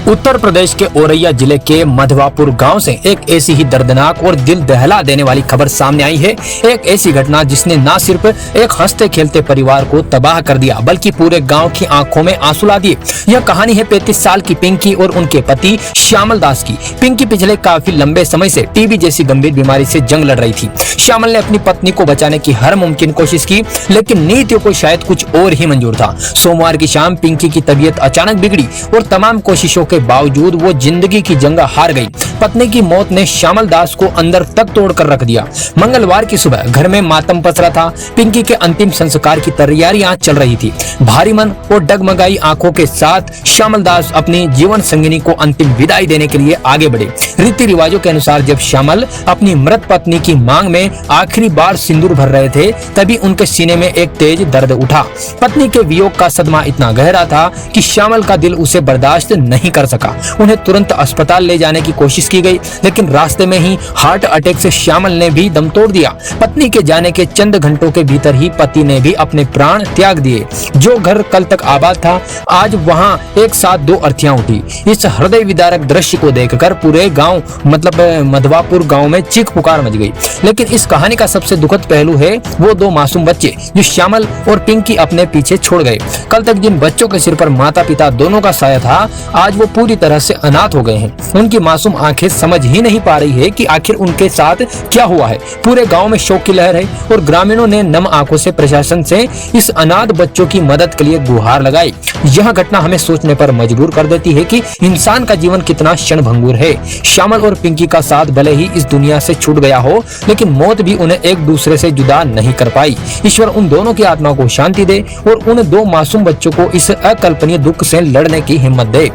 उत्तर प्रदेश के औरैया जिले के मधवापुर गांव से एक ऐसी ही दर्दनाक और दिल दहला देने वाली खबर सामने आई है। एक ऐसी घटना जिसने न सिर्फ एक हंसते खेलते परिवार को तबाह कर दिया बल्कि पूरे गांव की आंखों में आंसू ला दिए। यह कहानी है 35 साल की पिंकी और उनके पति श्यामल दास की। पिंकी पिछले काफी लंबे समय से टीबी जैसी गंभीर बीमारी से जंग लड़ रही थी। श्यामल ने अपनी पत्नी को बचाने की हर मुमकिन कोशिश की, लेकिन नीतियों को शायद कुछ और ही मंजूर था। सोमवार की शाम पिंकी की तबीयत अचानक बिगड़ी और तमाम कोशिशों के बावजूद वो जिंदगी की जंग हार गई। पत्नी की मौत ने श्यामल दास को अंदर तक तोड़कर रख दिया। मंगलवार की सुबह घर में मातम पसरा था। पिंकी के अंतिम संस्कार की तैयारियां चल रही थी। भारी मन और डगमगाई आंखों के साथ श्यामल दास अपनी जीवन संगिनी को अंतिम विदाई देने के लिए आगे बढ़े। रीति रिवाजों के अनुसार जब श्यामल अपनी मृत पत्नी की मांग में आखिरी बार सिंदूर भर रहे थे, तभी उनके सीने में एक तेज दर्द उठा। पत्नी के वियोग का सदमा इतना गहरा था कि श्यामल का दिल उसे बर्दाश्त नहीं कर सका। उन्हें तुरंत अस्पताल ले जाने की कोशिश की गई, लेकिन रास्ते में ही हार्ट अटैक से श्यामल ने भी दम तोड़ दिया। पत्नी के जाने के चंद घंटों के भीतर ही पति ने भी अपने प्राण त्याग दिए। जो घर कल तक आबाद था, आज वहां एक साथ दो अर्थियां उठी। इस हृदय विदारक दृश्य को देखकर पूरे गांव मधवापुर गांव में चीख पुकार मच गई। लेकिन इस कहानी का सबसे दुखद पहलू है वो दो मासूम बच्चे जो श्यामल और पिंकी अपने पीछे छोड़ गए। कल तक जिन बच्चों के सिर पर माता पिता दोनों का साया था, आज वो पूरी तरह से अनाथ हो गए हैं। उनकी मासूम आंखें समझ ही नहीं पा रही है कि आखिर उनके साथ क्या हुआ है। पूरे गांव में शोक की लहर है और ग्रामीणों ने नम आंखों से प्रशासन से इस अनाथ बच्चों की मदद के लिए गुहार लगाई। यह घटना हमें सोचने पर मजबूर कर देती है कि इंसान का जीवन कितना क्षणभंगुर है। श्यामल और पिंकी का साथ भले ही इस दुनिया से छूट गया हो, लेकिन मौत भी उन्हें एक दूसरे से जुदा नहीं कर पाई। ईश्वर उन दोनों की आत्मा को शांति दे और उन दो मासूम बच्चों को इस अकल्पनीय दुख से लड़ने की हिम्मत दे।